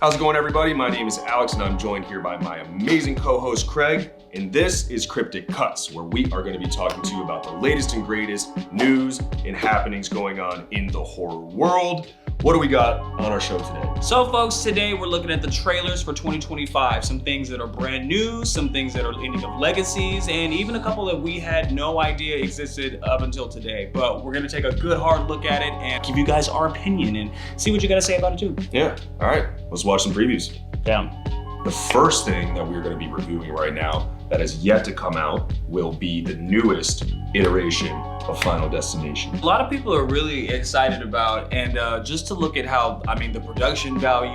How's it going, everybody? My name is Alex, and I'm joined here by my amazing co-host, Craig. And this is Cryptic Cuts, where we are going to be talking to you about the latest and greatest news and happenings going on in the horror world. What do we got on our show today? So folks, today we're looking at the trailers for 2025. Some things that are brand new, some things that are ending of legacies, and even a couple that we had no idea existed up until today. But we're gonna take a good hard look at it and give you guys our opinion and see what you gotta say about it too. Yeah, all right, let's watch some previews. Down. The first thing that we're going to be reviewing right now that has yet to come out will be the newest iteration of Final Destination. A lot of people are really excited about, and just to look at how, the production value,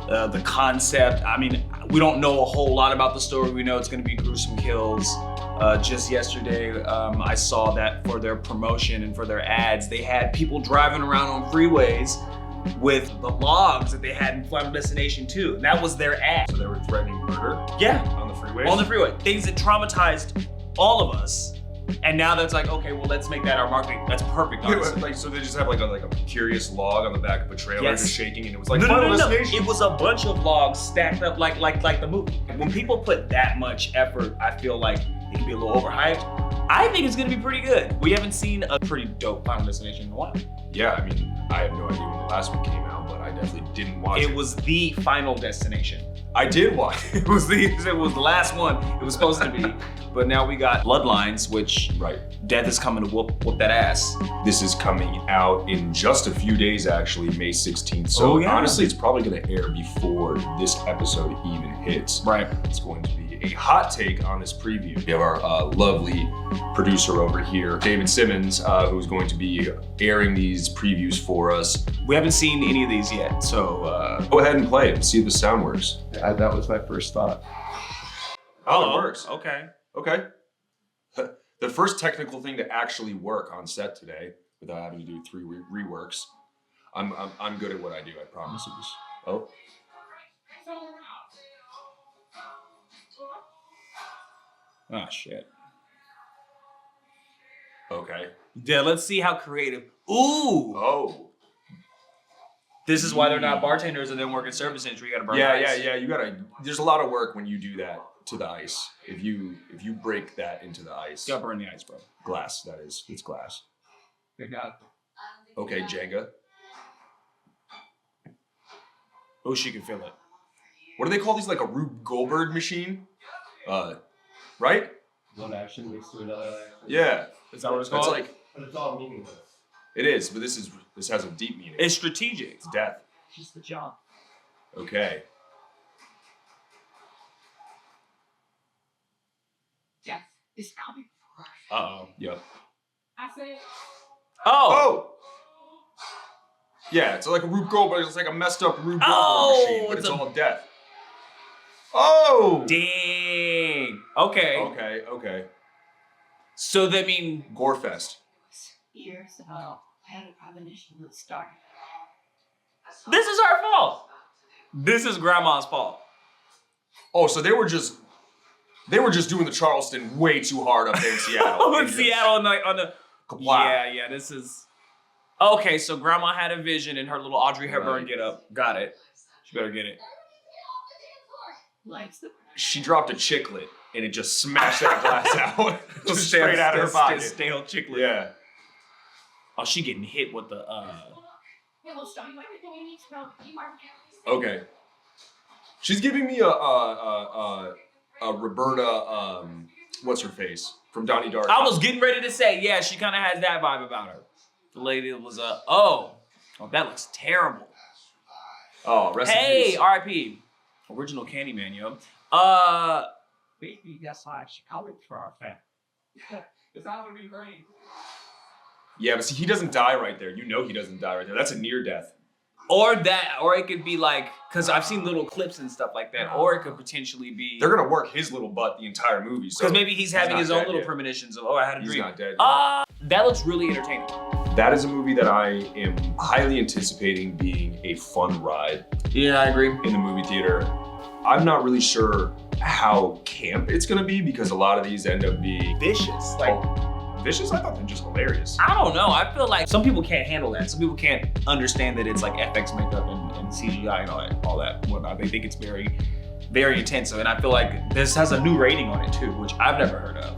the concept. We don't know a whole lot about the story. We know it's going to be gruesome kills. Just yesterday, I saw that for their promotion and for their ads, they had people driving around on freeways with the logs that they had in Final Destination 2. And that was their ad. So they were threatening murder? Yeah. On the freeway? On the freeway. Things that traumatized all of us. And now that's like, okay, well, let's make that our marketing. That's perfect, honestly. Like, so they just have like a curious log on the back of a trailer, Yes. just shaking, and it was like, No. Final Destination. It was a bunch of logs stacked up like the movie. When people put that much effort, I feel like it can be a little overhyped. I think it's gonna be pretty good. We haven't seen a pretty dope Final Destination in a while. Yeah, I have no idea when the last one came out, but I definitely didn't watch it. It was the Final Destination. I did watch it. It was the last one it was supposed to be. But now we got Bloodlines, which Right. Death is coming to whoop that ass. This is coming out in just a few days, actually, May 16th. So Oh, yeah. honestly, it's probably going to air before this episode even hits. Right. It's going to be a hot take on this preview. We have our lovely producer over here, David Simmons, who's going to be airing these previews for us. We haven't seen any of these yet, so Go ahead and play it and see if the sound works. That was my first thought. Oh, it works. Okay. Okay. The first technical thing to actually work on set today, without having to do 3 reworks. I'm good at what I do, I promise. Oh. Oh shit. Okay. Yeah, let's see how creative. Ooh! Oh. This is why they're not bartenders and then work in service industry. You gotta burn Yeah. ice. You gotta. There's a lot of work when you do that to the ice. If you break that into the ice. You gotta burn the ice, bro. Glass. That is. It's glass. They got Okay, Jenga. Oh, she can feel it. What do they call these? Like a Rube Goldberg machine? Right? one action mixed with another action. Yeah. Is that what it's That's called? like. But it's all meaningless. It is, but this has a deep meaning. It's strategic. It's death. Just the job. Okay. Death is coming for us. Uh-oh. Yep. I said, Oh! Yeah, it's like a Rube Goldberg. It's like a messed up Rube Goldberg Oh, machine, but it's it's a- all death. Oh! Dang. Okay. Okay. So that mean Gorefest. years ago, I had a premonition that started. this is our fault. This is grandma's fault. Oh, so they were just doing the Charleston way too hard up there in Seattle. Oh, in And just Seattle on the kapla. Yeah, this is okay, so grandma had a vision in her little Audrey Hepburn Right. get up. Got it. She better get it. Lights the She dropped a chiclet and it just smashed that glass out. Just straight out of her pocket. Stale chiclet. Yeah. Oh, she getting hit with the It will start you everything you need to know. You are Okay. She's giving me a Roberta what's her face from Donnie Darko. I was getting ready to say, yeah, she kind of has that vibe about her. The lady that was oh, that looks terrible. Oh, rest in Hey, peace. R.I.P. Original Candyman, yo. Maybe that's why she called it for our family. It's not gonna be great. Yeah, but see, he doesn't die right there. You know he doesn't die right there. That's a near death. Or it could be like, because I've seen little clips and stuff like that, or it could potentially be, They're gonna work his little butt the entire movie. So because maybe he's having not his own dead little yet. premonitions of, I had a He's dream. not dead. That looks really entertaining. That is a movie that I am highly anticipating being a fun ride Yeah, I agree. in the movie theater. I'm not really sure how camp it's gonna be because a lot of these end up being Vicious, like vicious? I thought they were just hilarious. I don't know. I feel like some people can't handle that. Some people can't understand that it's like FX makeup and CGI and all that. Whatnot. They think it's very, very intensive. And I feel like this has a new rating on it too, which I've never heard of.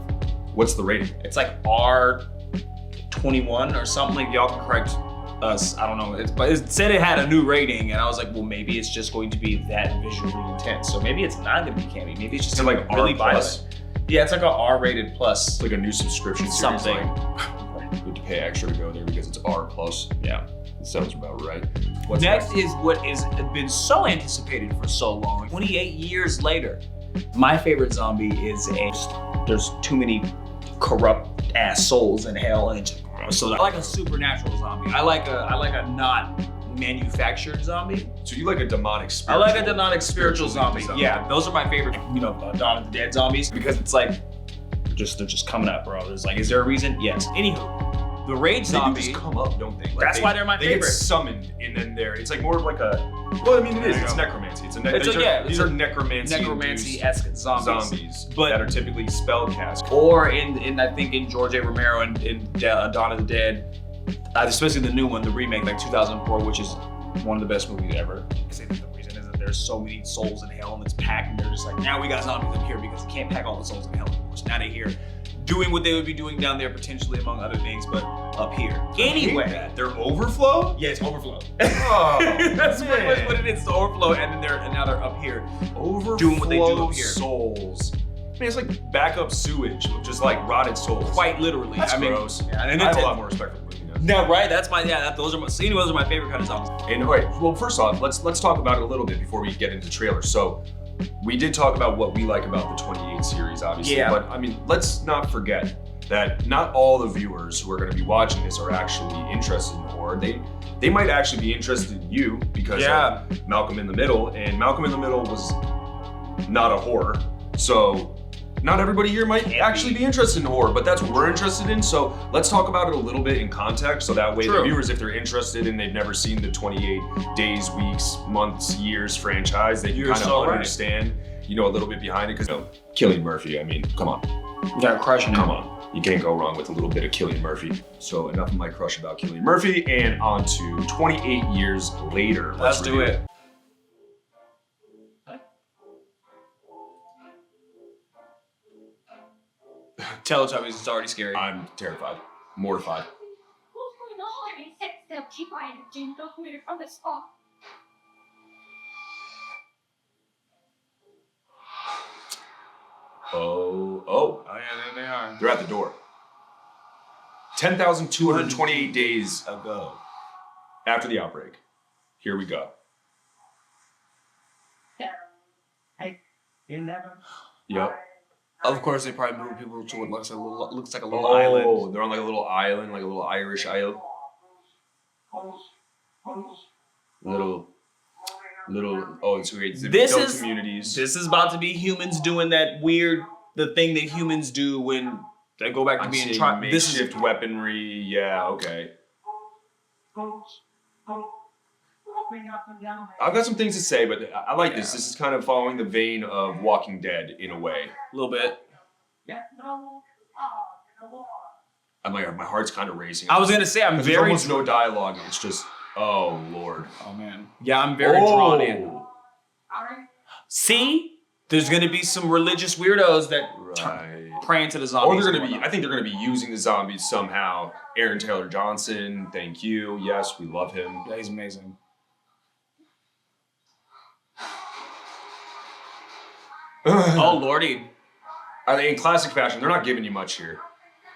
What's the rating? It's like R21 or something. Like, y'all can correct us. I don't know. But it said it had a new rating, and I was like, well, maybe it's just going to be that visually intense. So maybe it's not going to be campy. Maybe it's just Is it like really R+? violent. Yeah, it's like a R-rated plus. It's like a new subscription series. Something. Like, you have to pay extra to go there because it's R+. Yeah. It sounds about right. What's Next is what has been so anticipated for so long. 28 years later, my favorite zombie is there's too many corrupt ass souls in hell, and so I like a supernatural zombie. I like a not manufactured zombie. So you like a demonic I spiritual? like a demonic spiritual zombie. zombie. Yeah, those are my favorite. Dawn of the Dead zombies, because it's like they're just coming up, bro. There's like, is there a reason? Yes. Anywho, the rage They do zombie. just come up, don't they? Like That's why they're my They favorite. get summoned, and then it's like more of like a. Well, I mean, it is. It's necromancy. These are necromancy. Necromancy-esque zombies. But- that are typically spellcast. Or in I think in George A. Romero in Dawn of the Dead, especially the new one, the remake, like 2004, which is one of the best movies ever. I say that the reason is that there's so many souls in hell and it's packed, and they're just like, now we got zombies up here because they can't pack all the souls in hell anymore. So now they're here doing what they would be doing down there potentially, among other things, but up here. Anyway. Their overflow. Yeah, it's overflow. Oh, That's man. what it is. It's the overflow, and now they're up here. Overflow Doing what they do up here. souls. Man, it's like backup sewage, just like rotted souls. Quite literally. That's I mean, gross. Yeah, and I have a it's, lot more respect for the movie now. no, right? Those are my. Those are my favorite kind of zombies. And all right, well, first off, let's talk about it a little bit before we get into trailers. So, we did talk about what we like about the 28 series, obviously. Yeah. But I mean, let's not forget that not all the viewers who are going to be watching this are actually interested in horror. They might actually be interested in you because of Malcolm in the Middle, and Malcolm in the Middle was not a horror. So not everybody here might actually be interested in horror, but that's what we're interested in. So let's talk about it a little bit in context, so that way the True. viewers, if they're interested and they've never seen the 28 days, weeks, months, years franchise, they can You're kind of so right. understand, a little bit behind it. Because Cillian Murphy, I mean, come on. They're crushing Come on. You can't go wrong with a little bit of Cillian Murphy. So enough of my crush about Cillian Murphy, and on to 28 years later. Let's do review it. Teletubbies is already scary. I'm terrified, mortified. What's going on? I said they'll keep my energy. Don't move from the spot. Oh, Oh yeah, there they are. they're at the door. 10,228 days Ago. after the outbreak. Here we go. You never. Yep. Of course, they probably move people to what looks like a little island. They're on like a little island, like a little Irish island. Little. Oh, it's great. It's This built is- communities. This is about to be humans doing the thing that humans do when they go back to I'm being seeing tried. This is makeshift weaponry. Yeah, okay. I've got some things to say, but I like this. Yeah. This is kind of following the vein of Walking Dead in a way. a little bit. I'm like, my heart's kind of racing. I was gonna say I'm There's very. almost no dialogue. It's just, oh Lord. Oh man. Yeah, I'm very drawn in. See, there's gonna be some religious weirdos that Right. pray into the Or zombies. they're gonna be. I think they're gonna be using the zombies somehow. Aaron Taylor Johnson, thank you. Yes, we love him. Yeah, he's amazing. Oh lordy, In classic fashion, they're not giving you much here.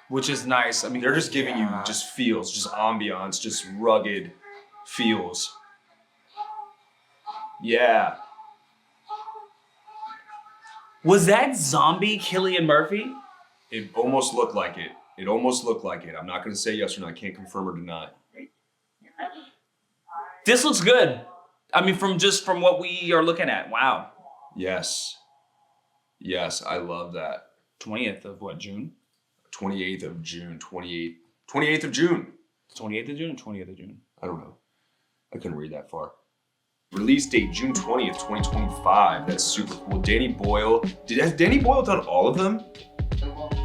which is nice. I mean, They're just giving you yeah. just feels, just ambiance, just rugged feels. Yeah. Was that zombie Cillian Murphy? It almost looked like it. It almost looked like it. I'm not going to say yes or no. I can't confirm or deny. This looks good. I mean, from what we are looking at. Wow. Yes. Yes, I love that. 20th of what, June? 28th of June. 28th of June. 28th of June or 20th of June? I don't know. I couldn't read that far. Release date June 20th, 2025. That's super cool. Danny Boyle. Has Danny Boyle done all of them?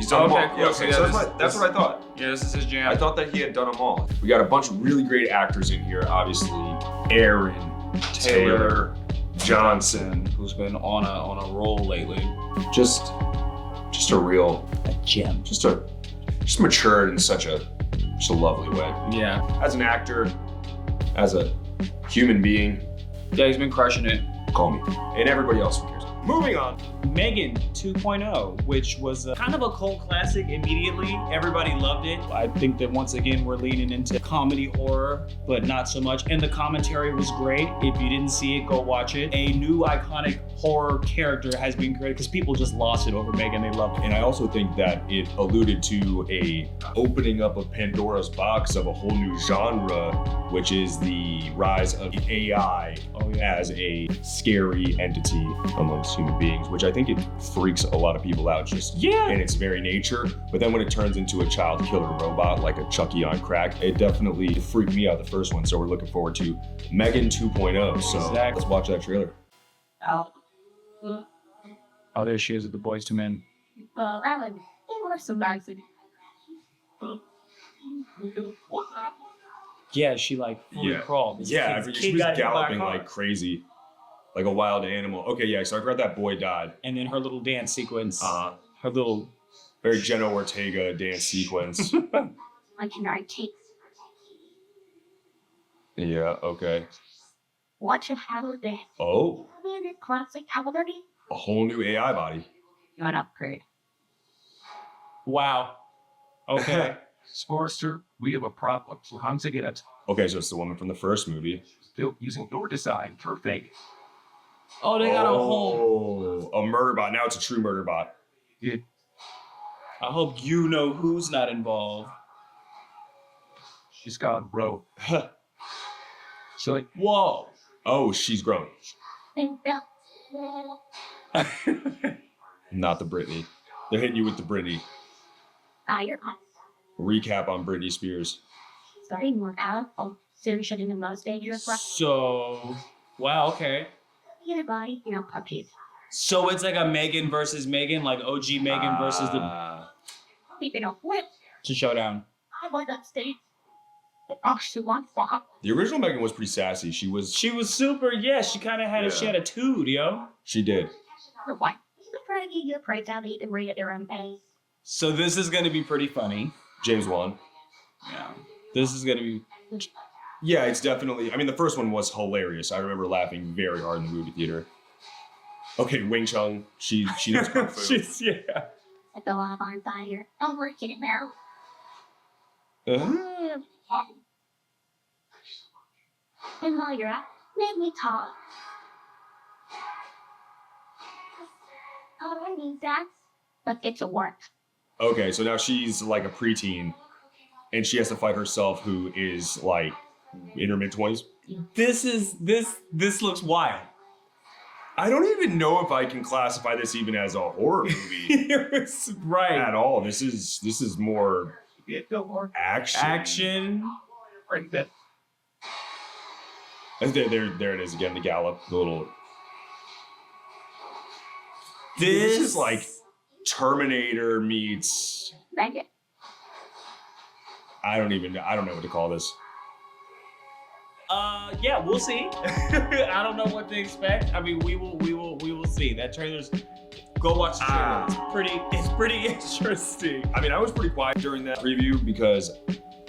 He's done them Okay, all. cool. Yeah, okay, So so yeah, that's what I thought. Yeah, this is his jam. I thought that he had done them all. We got a bunch of really great actors in here, obviously. Aaron, Taylor, Johnson. who's been on a roll lately. Just a real, A gem. just matured in such a lovely way. Yeah. As an actor, as a human being, Yeah, he's been crushing it. call me. And everybody else who cares. Moving on. Megan 2.0, which was kind of a cult classic immediately. Everybody loved it. I think that once again, we're leaning into comedy horror, but not so much. And the commentary was great. If you didn't see it, go watch it. A new iconic horror character has been created because people just lost it over Megan. They loved it. And I also think that it alluded to a opening up of Pandora's box of a whole new genre, which is the rise of AI as a scary entity amongst human beings, which I think it freaks a lot of people out just in its very nature. But then when it turns into a child killer robot like a Chucky on crack, it definitely freaked me out the first one. So we're looking forward to Megan 2.0. So Exactly. let's watch that trailer. Oh, there she is with the Boys to Men. Alan, you were so nice. Yeah, she like fully crawled. This Yeah, kid's she kid was got hit by a galloping car. like crazy, like a wild animal. Okay, yeah, so I forgot that boy died. And then her little dance sequence. Uh-huh. Her little. Very Jenna Ortega dance sequence. I can take. Yeah, okay. Watch a holiday. Oh, Classic holiday. a whole new AI body. You an upgrade. Wow. Okay. Sportster, we have a problem. So once again, it's Okay, so it's the woman from the first movie. built using your design for fake. Oh, they got a whole. A murder bot. Now it's a true murder bot. It, I hope you know who's not involved. she's gone rogue. So like, Whoa. Oh, she's grown. Think that. Not the Britney. They're hitting you with the Britney. You're Recap on Britney Spears. starting work out. Serious in the most dangerous rock. So, wow, okay. Your body, puppies. So it's like a Megan versus Megan, like OG Megan versus the People don't whip. showdown. I was upstate. Oh, she wants walk. The original Megan was pretty sassy. She She was super, yeah, she kind of had she had a toot, yo. She did. Or what? You're trying to get your praise out, eat and read at their own pace. So this is gonna be pretty funny. James Wan. Yeah. This is gonna be. Yeah, it's definitely. I mean, the first one was hilarious. I remember laughing very hard in the movie theater. Okay, Wing Chun. She knows kung fu. yeah. At the lava on fire. I'm working it now. And while you're at, let me talk. Oh, I need that. Let's get to work. Okay, so now she's like a preteen, and she has to fight herself, who is like in her mid-20s. This looks wild. I don't even know if I can classify this even as a horror movie Right. at all. This is more it don't work. action. Action. Right that There it is again. The gallop. The little. This is like Terminator meets. Thank you. I don't know what to call this. Yeah, we'll see. I don't know what to expect. I mean, we will see. That trailer's. Go watch the trailer. It's pretty interesting. I mean, I was pretty quiet during that preview because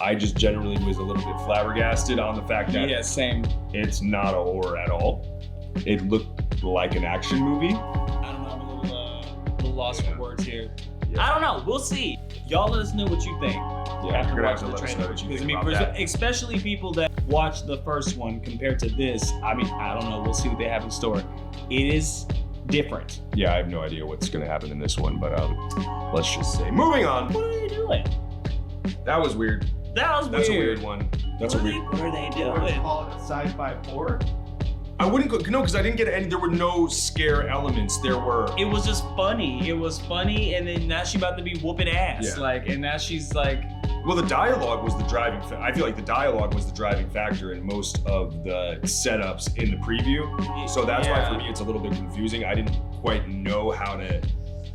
I just generally was a little bit flabbergasted on the fact that Yeah, same. it's not a horror at all. It looked like an action movie. I don't know. I'm a little lost for words here. I don't know. We'll see. Y'all let us know what you think. Yeah, After you're gonna have to watching the let us know trailer. what you Because, think I about mean, that. especially people that watched the first one compared to this. I mean, I don't know. We'll see what they have in store. It is different. Yeah, I have no idea what's gonna happen in this one, but let's just say. Moving on. What are they doing? That was weird. That was That's weird. a weird one. That's a weird. What are they Or doing? call it a sci-fi horror. I wouldn't go no, because I didn't get any. There were no scare elements. There were. It was just funny. It was funny, and then now she about to be whooping ass. Yeah. Like, and now she's like, Well, the dialogue was the driving. I feel like the dialogue was the driving factor in most of the setups in the preview. So that's why for me it's a little bit confusing. I didn't quite know how to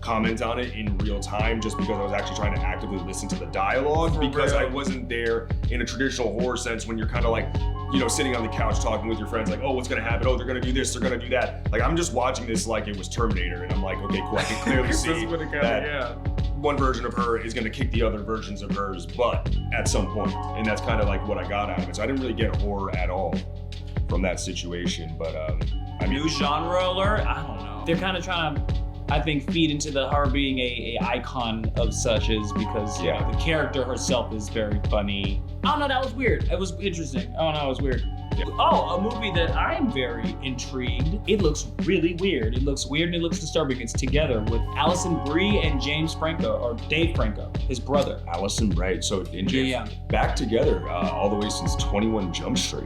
comment on it in real time just because I was actually trying to actively listen to the dialogue For because real. I wasn't there in a traditional horror sense when you're kind of like, you know, sitting on the couch talking with your friends like, oh, what's gonna happen? Oh, they're gonna do this, they're gonna do that. Like, I'm just watching this like it was Terminator, and I'm like, okay, cool, I can clearly see that one version of her is gonna kick the other versions of hers butt at some point. And that's kind of like what I got out of it. So I didn't really get horror at all from that situation, but I mean, New genre alert? I don't know. They're kind of trying to, I think, feed into the her being a icon of such is because you know, the character herself is very funny. I don't know, that was weird. It was interesting. I don't know, it was weird. Yeah. Oh, a movie that I'm very intrigued. It looks really weird. It looks weird and it looks disturbing. It's Together with Alison Brie and James Franco, or Dave Franco, his brother. Allison Brie. So in Yeah. back together all the way since 21 Jump Street.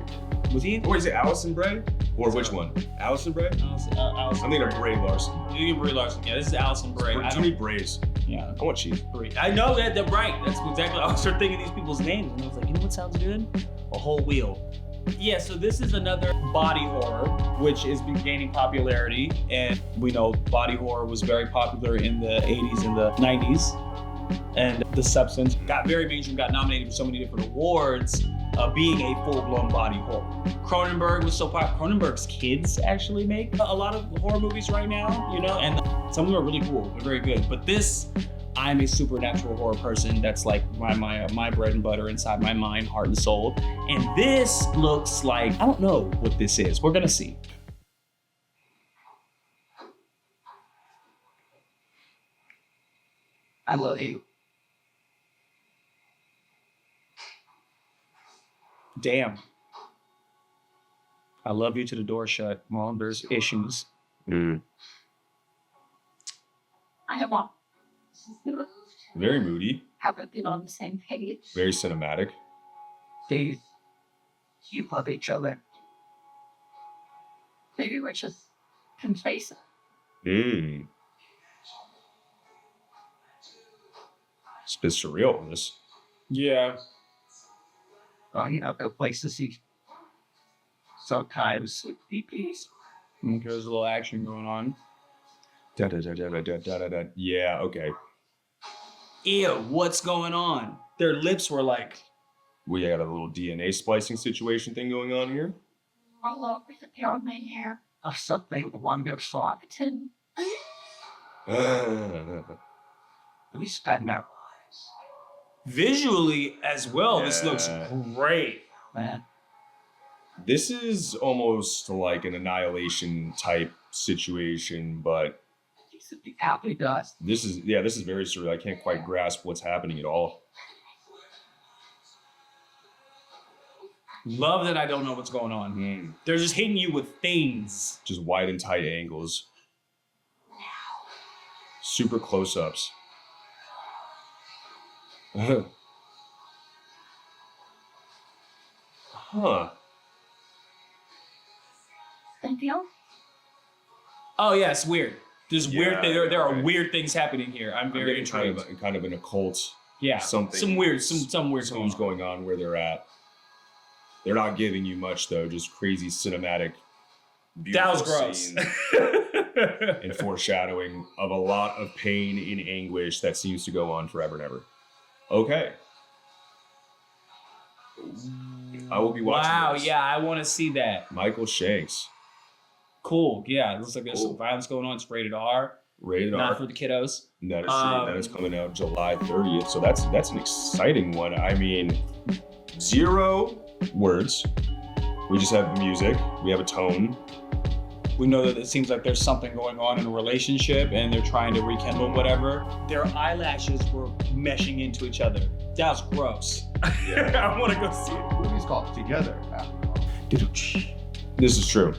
Was he in? Or is it Allison Brie? Or which one? Allison Brie? Allison I'm thinking of Brie Larson. You think Brie Larson. Yeah, this is Allison Brie. I Too don't- many Brays. Yeah. I want cheese. Brie. I know that they're right. That's exactly. I started thinking these people's names, and I was like, you know what sounds good? A whole wheel. Yeah. So this is another body horror, which is been gaining popularity, and we know body horror was very popular in the 80s and the 90s, and The Substance got very mainstream, got nominated for so many different awards. Being a full-blown body horror. Cronenberg was so popular. Cronenberg's kids actually make a lot of horror movies right now, you know, and some of them are really cool. They're very good. But this, I'm a supernatural horror person. That's like my bread and butter inside my mind, heart, and soul. And this looks like, I don't know what this is. We're gonna see. I love you. Damn. I love you to the door shut. Well, there's issues. Mm. I want Very moody. haven't been on the same page. Very cinematic. They, you love each other. Maybe we're just complacent. Mm. It's a bit surreal, this. Yeah. Well, you know, go places you sometimes would be peace. There's a little action going on. Da, da, da, da, da, da, da, da, da. Yeah, okay. Ew, what's going on? Their lips were like, We got a little DNA splicing situation thing going on here. All over the hair of my hair. Or something wonderful. Tin. We spend our visually as well, this looks Yeah. great. man. This is almost like an Annihilation type situation, but He's the happy dust. this is very surreal. I can't quite grasp what's happening at all. Love that I don't know what's going on. They're just hitting you with things. Just wide and tight angles. Super close-ups. Huh. Cynthia? Oh yeah, it's weird. There's weird. Yeah, There are right. weird things happening here. I'm very getting kind intrigued. of an occult. Yeah, something- some weird going Something's on. going on where they're at. They're not giving you much though, just crazy cinematic. That was beautiful gross. scenes and foreshadowing of a lot of pain and anguish that seems to go on forever and ever. Okay. I will be watching Wow, this. yeah, I want to see that. Michael Shanks, Cool. Yeah, it looks like there's Cool. some violence going on. It's rated R, rated not R. for the kiddos. That is true. That is coming out July 30th. So that's an exciting one. I mean, 0 words. We just have music. We have a tone. We know that it seems like there's something going on in a relationship and they're trying to rekindle whatever. Their eyelashes were meshing into each other. That was gross. I want to go see it. The movie's called Together. This is true.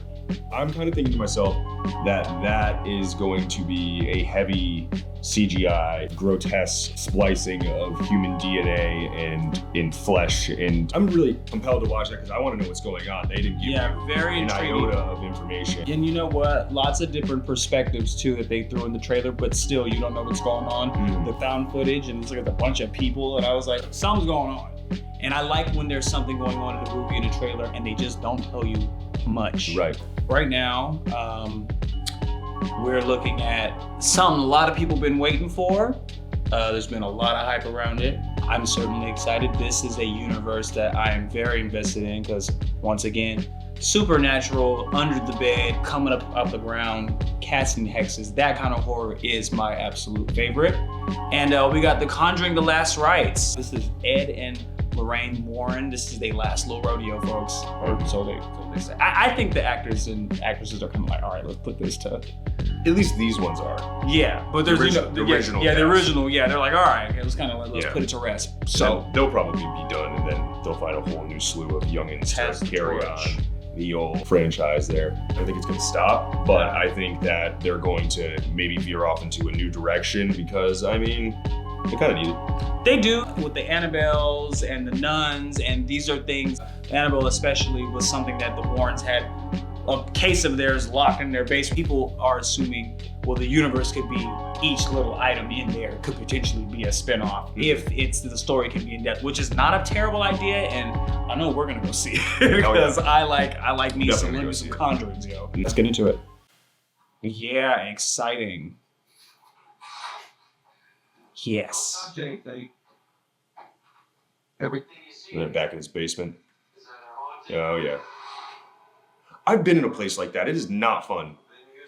I'm kind of thinking to myself that is going to be a heavy CGI, grotesque splicing of human DNA and in flesh. And I'm really compelled to watch that because I want to know what's going on. They didn't give Yeah, me very an intriguing. iota of information. And you know what? Lots of different perspectives too that they threw in the trailer, but still you don't know what's going on. Mm. The found footage and it's like a bunch of people, and I was like, something's going on. And I like when there's something going on in a movie in a trailer and they just don't tell you much. Right. Right now, we're looking at something a lot of people been waiting for. There's been a lot of hype around it. I'm certainly excited. This is a universe that I am very invested in because, once again, supernatural, under the bed, coming up the ground, casting hexes, that kind of horror is my absolute favorite. And we got The Conjuring: The Last Rites. This is Ed and Lorraine Warren. This is their last little rodeo, folks. Or so they say. I think the actors and actresses are kind of like, all right, let's put this to. At least these ones are. Yeah, but there's the original. Yeah, the original. Yeah, they're like, all right, okay, let's kind of let's Yeah. put it to rest. So So they'll probably be done, and then they'll find a whole new slew of youngins Pass to the carry torch. on the old franchise there. I don't think it's going to stop, but I think that they're going to maybe veer off into a new direction because, I mean, they kind of need it. they do with the Annabelles and the nuns, and these are things. Annabelle especially was something that the Warrens had a case of theirs locked in their basement. People are assuming, well, the universe could be each little item in there could potentially be a spinoff if it's the story can be in depth, which is not a terrible idea. And I know we're gonna go see it because I like me some Definitely go some see it. Conjurings, yo. Let's get into it. Yeah, exciting. Yes. Anything. Everything. And then back in his basement. Oh, yeah. I've been in a place like that. It is not fun.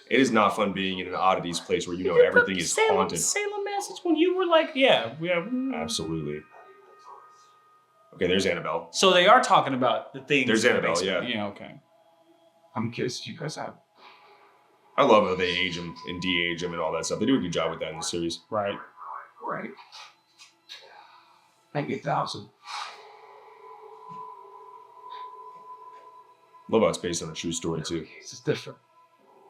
It is not fun being in an oddities place where you know everything is haunted. Salem, Massachusetts. When you were like, yeah. Absolutely. Okay, there's Annabelle. So they are talking about the things. There's in the Annabelle, basement. yeah. Yeah. Okay. I'm curious, you guys have. I love how they age him and de-age him and all that stuff. They do a good job with that in the series. Right. Right. Maybe 1,000. Love how it's based on a true story too. This is different.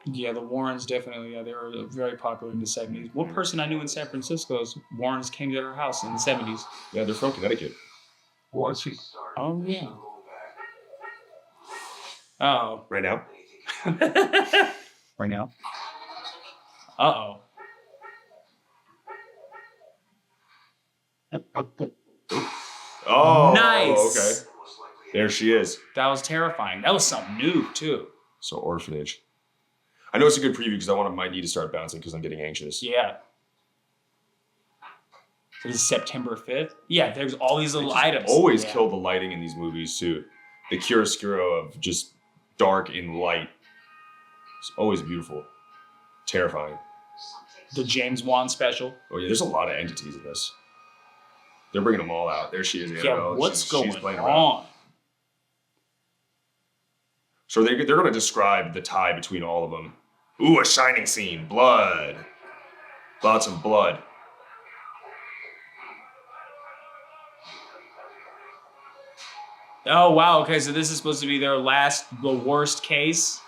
Yeah, the Warrens definitely. Yeah, they were very popular in the 70s. One person I knew in San Francisco's Warrens came to their house in the 70s. Yeah, they're from Connecticut. Was he? Oh yeah. Oh. Right now? Right now. Uh-oh. Oh, Nice. okay. There she is. That was terrifying. That was something new too. So orphanage. I know it's a good preview because might need to start bouncing because I'm getting anxious. Yeah. So this is September 5th? Yeah, there's all these little items. Always Yeah. kill the lighting in these movies too. The chiaroscuro of just dark and light. It's always beautiful. Terrifying. The James Wan special. Oh yeah, there's a lot of entities in this. They're bringing them all out. There she is, Yeah, Annabelle. what's She's going playing around. on? So they're going to describe the tie between all of them. Ooh, a shining scene. Blood. Lots of blood. Oh, wow. Okay, so this is supposed to be the worst case.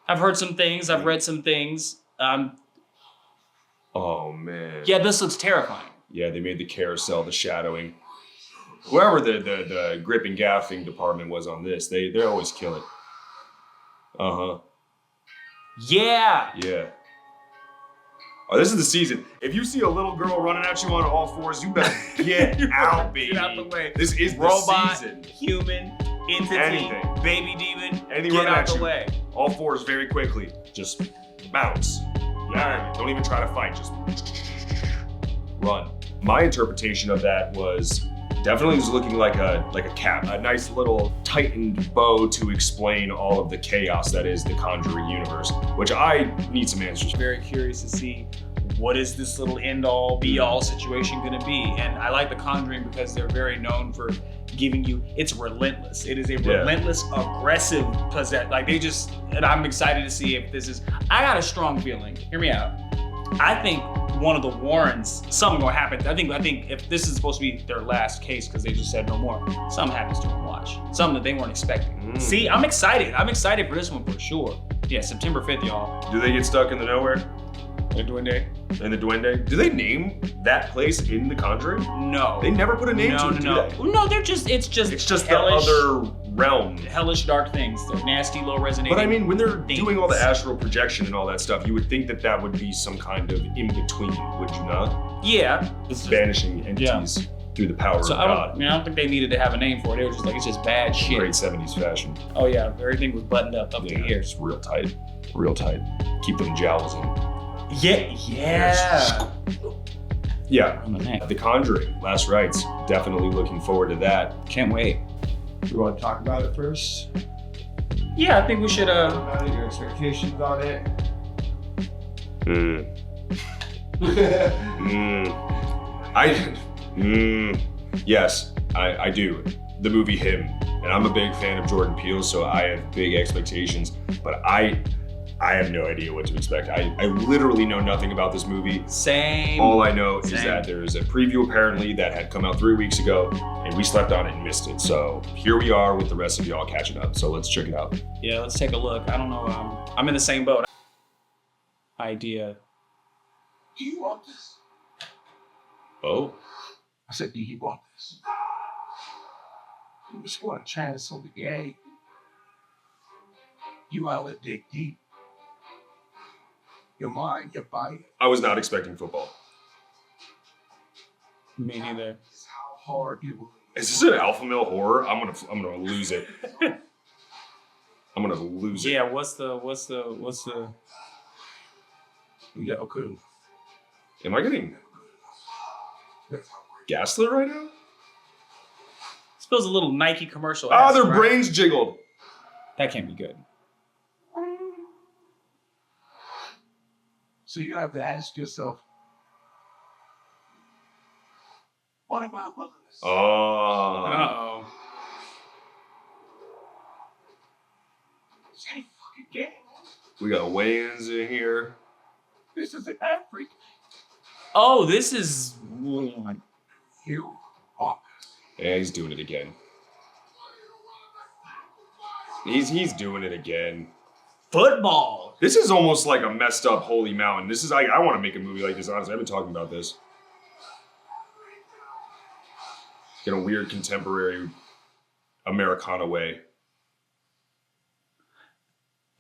I've heard some things. I've read some things. Oh, man. Yeah, this looks terrifying. Yeah, they made the carousel, the shadowing. Whoever the grip and gaffing department was on this, they always kill it. Uh-huh. Yeah. Yeah. Oh, this is the season. If you see a little girl running at you on all fours, you better get out, baby. Get out the way. This is Robot, the season. human, entity, Anything. baby demon, Anything get running out at the you. way. All fours very quickly. Just bounce. Yeah. Don't even try to fight. Just run. My interpretation of that was definitely was looking like a cap, a nice little tightened bow to explain all of the chaos that is the Conjuring universe, which I need some answers. Very curious to see what is this little end-all, be-all situation gonna be. And I like The Conjuring because they're very known for giving you, it's relentless. It is a Yeah. relentless, aggressive possession. Like they just, and I'm excited to see if this is, I got a strong feeling, hear me out. I think one of the Warrens, something gonna happen. I think if this is supposed to be their last case because they just said no more, something happens to them, watch. Something that they weren't expecting. See, I'm excited. I'm excited for this one for sure. Yeah, September 5th, y'all. Do they get stuck in the nowhere? They're doing day? In the Duende? Do they name that place in the Conjuring? No. They never put a name to it, do they? No, they're just, it's just hellish, the other realm. hellish dark things. They're nasty, low resonating. But I mean, when they're things. doing all the astral projection and all that stuff, you would think that that would be some kind of in-between, would you not? Yeah. Banishing entities through the power So of I God. don't think they needed to have a name for it. They were just like, it's just bad shit. Great 70s fashion. Oh yeah, everything was buttoned up to Yeah, here. it's real tight. real tight. Keep them jowls in. Yeah. Yeah. On the neck. The Conjuring, Last Rites. Definitely looking forward to that. Can't wait. You want to talk about it first? Yeah, I think we should. What are your expectations on it? Yes, I do. The movie Him, and I'm a big fan of Jordan Peele, so I have big expectations. But I have no idea what to expect. I literally know nothing about this movie. Same. All I know is Same. that there's a preview apparently that had come out 3 weeks ago, and we slept on it and missed it. So here we are with the rest of y'all catching up. So let's check it out. Yeah, let's take a look. I don't know. I'm in the same boat. Idea. Do you want this? Oh, I said, do you want this? You just want a chance on the game. You want to dig deep. Your mind, your body. I was not expecting football. Me neither. It's how hard you will. Is this an alpha male horror? I'm gonna lose it. I'm gonna lose it. Yeah. What's the? Yeah, okay. Am I getting gaslit right now? This feels a little Nike commercial. Ah, their brains jiggled. That can't be good. So you have to ask yourself, what am I willing to say? Oh. Uh-oh. It's any fucking game. We got weigh-ins in here. This is an African. Oh, this is. You are. Yeah, he's doing it again. He's doing it again. Football. This is almost like a messed up Holy Mountain. This is like, I want to make a movie like this, honestly. I've been talking about this. In a weird contemporary Americana way.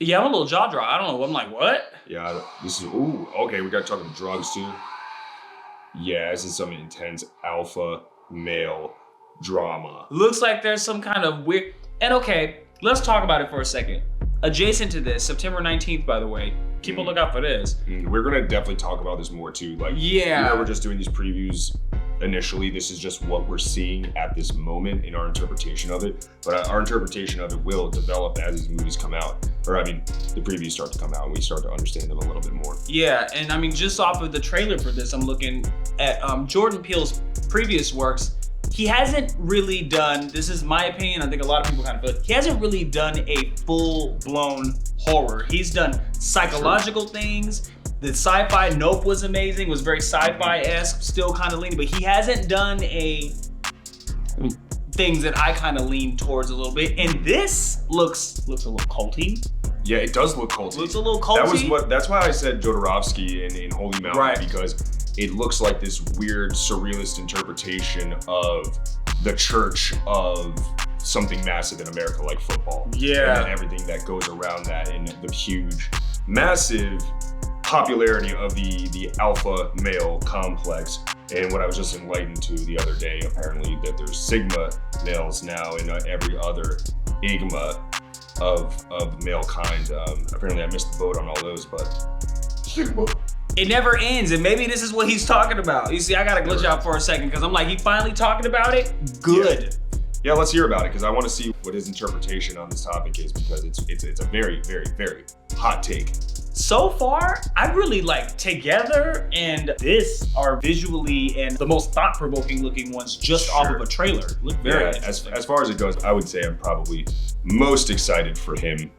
Yeah, I'm a little jaw drop. I don't know. I'm like, what? Yeah, this is, ooh, okay, we got to talk about drugs too. Yeah, this is some intense alpha male drama. Looks like there's some kind of weird. And okay, let's talk about it for a second. Adjacent to this, September 19th, by the way. Keep a lookout for this. We're gonna definitely talk about this more too. Like, Yeah. we're just doing these previews initially. This is just what we're seeing at this moment in our interpretation of it. But our interpretation of it will develop as these movies come out. Or I mean, the previews start to come out and we start to understand them a little bit more. Yeah, and I mean, just off of the trailer for this, I'm looking at Jordan Peele's previous works. He hasn't really done, this is my opinion, I think a lot of people kind of feel it, he hasn't really done a full-blown horror. He's done psychological things. The sci-fi Nope was amazing, was very sci-fi-esque, still kind of leaning, but he hasn't done things that I kind of lean towards a little bit. And this looks a little culty. Yeah, it does look culty. Looks a little culty. That's why I said Jodorowsky in Holy Mountain, Right. because it looks like this weird surrealist interpretation of the church of something massive in America like football. Yeah. And then everything that goes around that and the huge, massive popularity of the alpha male complex. And what I was just enlightened to the other day, apparently, that there's sigma males now and every other igma of male kind. Apparently I missed the boat on all those, but Sigma. It never ends, and maybe this is what he's talking about. You see, I gotta glitch out for a second because I'm like, he finally talking about it? Good. yeah, let's hear about it because I want to see what his interpretation on this topic is, because it's a very, very, very hot take. So far, I really like Together and this are visually and the most thought-provoking looking ones just off of a trailer. Look very interesting. As far as it goes, I would say I'm probably most excited for him.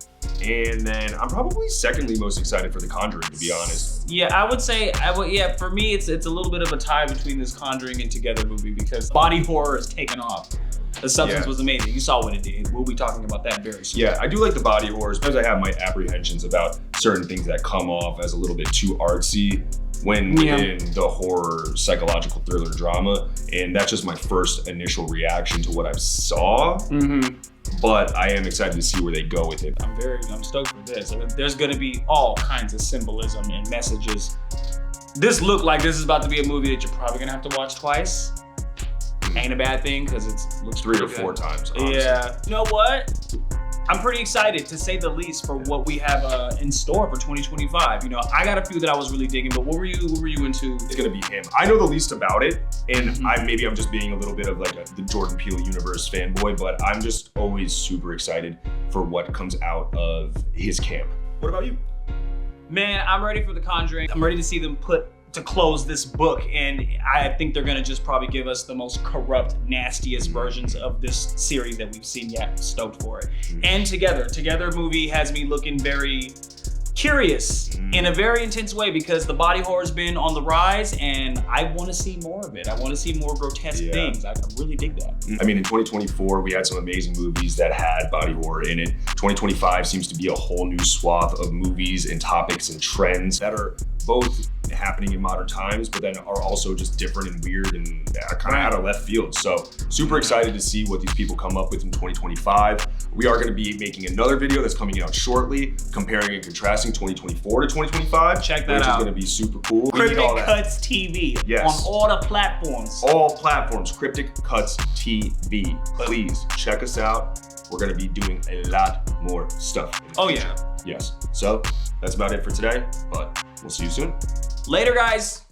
And then I'm probably secondly most excited for The Conjuring, to be honest. Yeah, I would say, yeah, for me, it's a little bit of a tie between this Conjuring and Together movie because body horror has taken off. The Substance was amazing. You saw what it did. We'll be talking about that very soon. Yeah, I do like the body horrors, because I have my apprehensions about certain things that come off as a little bit too artsy when within the horror, psychological thriller drama. And that's just my first initial reaction to what I saw. Mm-hmm. But I am excited to see where they go with it. I'm stoked for this. There's gonna be all kinds of symbolism and messages. This looked like this is about to be a movie that you're probably gonna have to watch twice. Ain't a bad thing, because it looks 3 or pretty 4 good. times, honestly. Yeah. You know what? I'm pretty excited, to say the least, for what we have in store for 2025. You know, I got a few that I was really digging, but what were you into? It's gonna be him. I know the least about it, and I'm just being a little bit of like the Jordan Peele universe fanboy, but I'm just always super excited for what comes out of his camp. What about you? Man, I'm ready for The Conjuring. I'm ready to see them to close this book, and I think they're gonna just probably give us the most corrupt, nastiest versions of this series that we've seen yet. Stoked for it. And Together movie has me looking very curious in a very intense way, because the body horror's been on the rise, and I want to see more of it. I want to see more grotesque things. I really dig that. I mean, in 2024, we had some amazing movies that had body horror in it. 2025 seems to be a whole new swath of movies and topics and trends that are both happening in modern times, but then are also just different and weird and kind of out of left field. So super excited to see what these people come up with in 2025. We are going to be making another video that's coming out shortly, comparing and contrasting 2024 to 2025. Check that which out. is going to be super cool. We need Cryptic all that. Cuts TV Yes. on all the platforms. All platforms, Cryptic Cuts TV. Please check us out. We're going to be doing a lot more stuff. Oh yeah. Yes. So that's about it for today, but we'll see you soon. Later, guys.